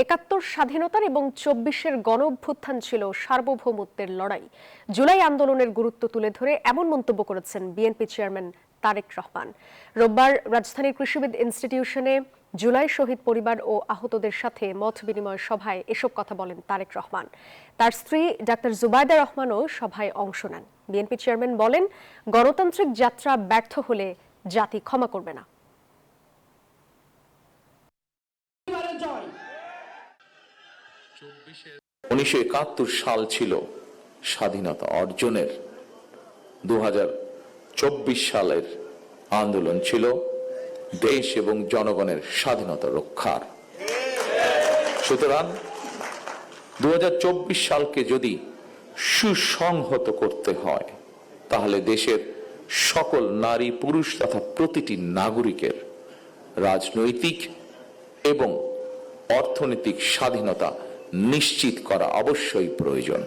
৭১ স্বাধীনতার এবং ২৪-এর গণঅভ্যুত্থান ছিল সার্বভৌমত্বের লড়াই। জুলাই আন্দোলনের গুরুত্ব তুলে ধরে এমন মন্তব্য করেছেন বিএনপি চেয়ারম্যান তারেক রহমান। রোববার রাজধানীর কৃষিবিদ ইনস্টিটিউশনে জুলাই শহীদ পরিবার ও আহতদের সাথে মত বিনিময় সভায় এসব কথা বলেন তারেক রহমান। তার স্ত্রী ডাক্তার জুবাইদা রহমানও সভায় অংশ নেন। বিএনপি চেয়ারম্যান বলেন, গণতান্ত্রিক যাত্রা ব্যর্থ হলে জাতি ক্ষমা করবে না। ১৯৭১ সাল ছিল স্বাধীনতা অর্জনের, ২০২৪ সালের আন্দোলন ছিল দেশ এবং জনগণের স্বাধীনতা রক্ষার। সুতরাং ২০২৪ সালকে যদি সুসংহত করতে হয়, তাহলে দেশের সকল নারী পুরুষ তথা প্রতিটি নাগরিকের রাজনৈতিক এবং অর্থনৈতিক স্বাধীনতা নিশ্চিত করা অবশ্যই প্রয়োজন।